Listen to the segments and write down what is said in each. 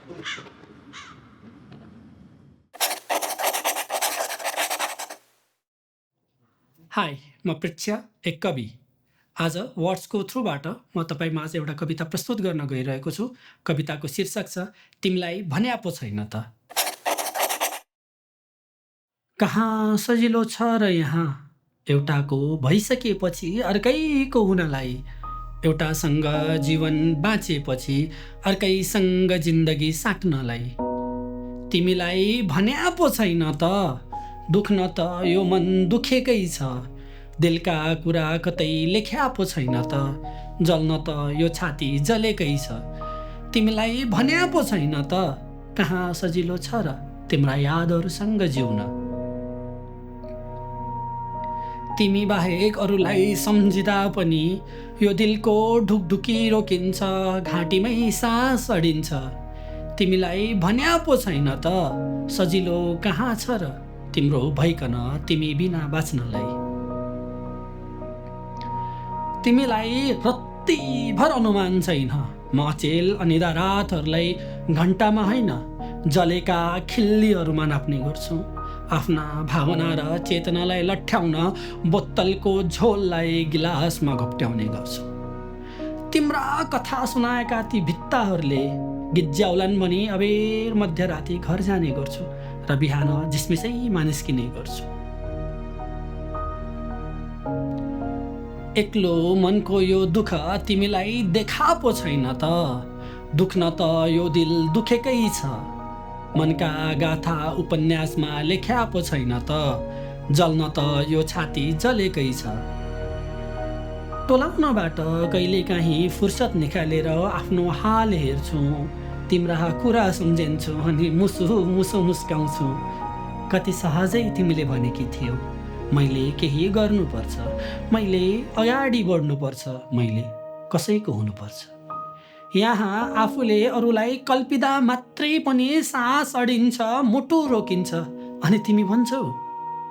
High, म प्रेक्ष्या एक कवि। आज वर्ड्सको थ्रुबाट म तपाईँमाझ एउटा कविता प्रस्तुत गर्न गइरहेको छु। कविताको शीर्षक छ तिमीलाई भन्या पो छैन त। कहाँ सजिलो छ र यहाँ एउटाको भइसकेपछि अर्कैको हुनलाई, एउटासँग जीवन बाँचेपछि अर्कैसँग जिन्दगी साट्नलाई। तिमीलाई भन्या पो छैन त, दुख्न त यो मन दुखेकै छ, दिलका कुरा कतै लेख्या पो छैन त, जल्न त यो छाती जलेकै छ। तिमीलाई भन्या पो छैन त, कहाँ सजिलो छ र तिम्रा यादहरूसँग जिउन। तिमी बाहेक अरूलाई सम्झिँदा पनि यो दिलको ढुकढुकी रोकिन्छ, घाँटीमै सास अडिन्छ। तिमीलाई भन्या पो छैन त, सजिलो कहाँ छ र तिम्रो भइकन तिमी बिना बाँच्नलाई। तिमीलाई रत्तिभर अनुमान छैन, म अचेल अनिदा रातहरूलाई घन्टामा होइन जलेका खिल्लीहरूमा नाप्ने गर्छु। आफ्ना भावना र चेतनालाई लट्ठ्याउन बोतलको झोललाई गिलासमा घोप्ट्याउने गर्छु। तिम्रा कथा सुनाएका ती भित्ताहरूले गिज्याउलान् भनी अबेर मध्यराती घर जाने गर्छु र बिहान झिसमिसै मानिस्किने गर्छु। एक्लो मनको यो दुःख तिमीलाई देखा पो छैन त, दुख्न त यो दिल दुखेकै छ, मनका गाथा उपन्यासमा लेख्या पो छैन त, जल्न त यो छाती जलेकै छ। टोलाउनबाट कहिलेकाहीँ फुर्सद निकालेर आफ्नो हाल हेर्छु, तिम्रा कुरा सम्झिन्छु अनि मुसु मुसु मुस्काउँछु। कति सहजै तिमीले भनेकी थियौ, मैले केही गर्नुपर्छ, मैले अगाडि बढ्नुपर्छ, मैले कसैको हुनुपर्छ। यहाँ आफूले अरूलाई कल्पिँदा मात्रै पनि सास अडिन्छ, मुटु रोकिन्छ, अनि तिमी भन्छौ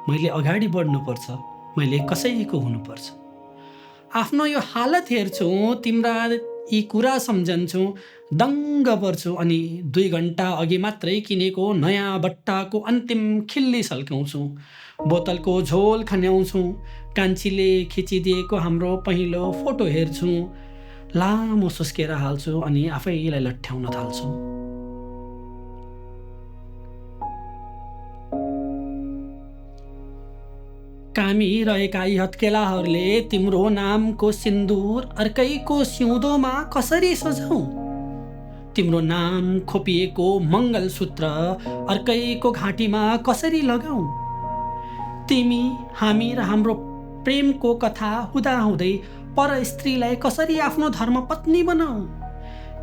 मैले अगाडि बढ्नुपर्छ, मैले कसैको हुनुपर्छ। आफ्नो यो हालत हेर्छु, तिम्रा यी कुरा सम्झन्छु, दङ्ग पर्छु अनि 2 घन्टा अघि मात्रै किनेको नयाँ बट्टाको अन्तिम खिल्ली सल्काउँछु, बोतलको झोल खन्याउँछु, कान्छीले खिचिदिएको हाम्रो पहिलो फोटो हेर्छु, लामो सुस्केर हाल्छु अनि आफैलाई लट्ठ्याउन थाल्छु। कामी रहेका यी हत्केलाहरूले तिम्रो नामको सिन्दुर अर्कैको सिउँदोमा कसरी सजाउँ? तिम्रो नाम खोपिएको मङ्गलसूत्र अर्कैको घाँटीमा कसरी लगाउँ? तिमी, हामी र हाम्रो प्रेमको कथा हुँदाहुँदै पर स्त्रीलाई कसरी आफ्नो धर्मपत्नी बनाऊ?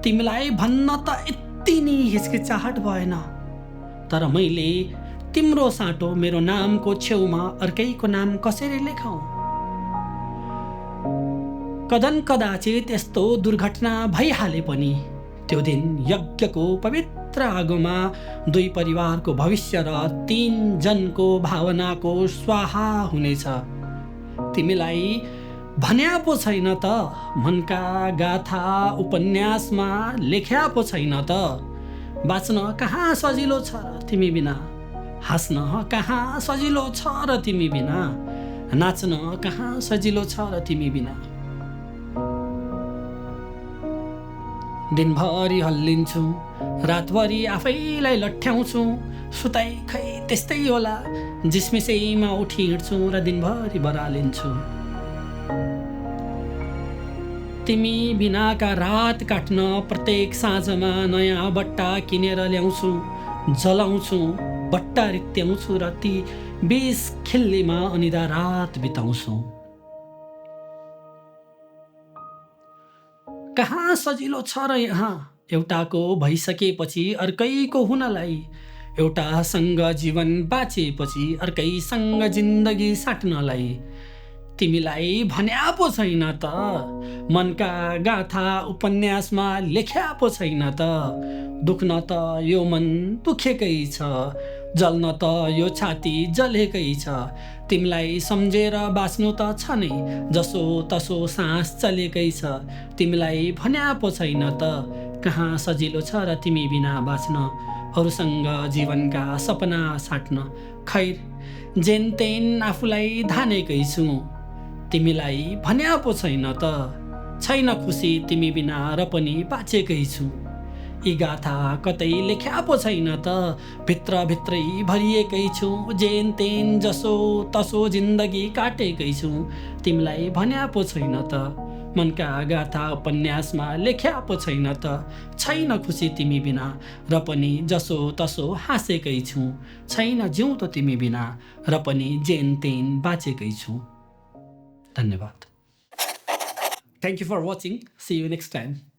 तिमीलाई भन्न त यति नै हिचकिचाहट भएन, तर मैले तिम्रो साटो मेरो नामको छेउमा अर्कैको नाम कसरी लेखाउँ? कदन कदाचित यस्तो दुर्घटना भइहाले पनि त्यो दिन यज्ञको पवित्र आगोमा 2 परिवारको भविष्य र 3 जनको भावनाको स्वाहा हुनेछ। तिमीलाई भन्या पो छैन त, मनका गाथा उपन्यासमा लेख्या पो छैन त, बाँच्न कहाँ सजिलो छ र तिमी बिना, हाँस्न कहाँ सजिलो छ र तिमी बिना, नाच्न कहाँ सजिलो छ र तिमी बिना। दिनभरि हल्लिन्छु, रातभरि आफैलाई लट्ठ्याउँछु, सुताइ खै त्यस्तै होला, झिसमिसैमा उठी हिँड्छु र दिनभरि बरालिन्छु। तिमी बिनाका रात काट्न प्रत्येक साँझमा नयाँ बट्टा किनेर ल्याउँछु, जलाउँछु, बट्टा रित्याउँछु र ती 20 खिल्लीमा अनिदा रात बिताउँछु। कहाँ सजिलो छ र यहाँ एउटाको भइसकेपछि अर्कैको हुनलाई, एउटासँग जीवन बाँचेपछि अर्कैसँग जिन्दगी साट्नलाई। तिमीलाई भन्या पो छैन त, मनका गाथा उपन्यासमा लेख्या पो छैन त, दुख्न त यो मन दुखेकै छ, जल्न त यो छाती जलेकै छ। तिमीलाई सम्झेर बाँच्नु त छ नै, जसो तसो सास चलेकै छ। तिमीलाई भन्या पो छैन त, कहाँ सजिलो छ र तिमी बिना बाँच्न, अरूसँग जीवनका सपना साट्न। खैर जेन तेन आफूलाई धानेकै छु, तिमीलाई भन्या पो छैन त, छैन खुसी तिमी बिना र पनि बाँचेकै छु। यी गाथा कतै लेख्या पो छैन त, भित्रभित्रै भरिएकै छु, जेन तेन जसो तसो जिन्दगी काटेकै छु, तिमीलाई भन्या पो छैन त, मनका गाथा उपन्यासमा लेख्या पो छैन त, छैन खुसी तिमी बिना र पनि जसो तसो हाँसेकै छु, छैन जिउँदो तिमी बिना र पनि जेन तेन बाँचेकै छु। धन्यवाद। Thank you for watching. See you next time.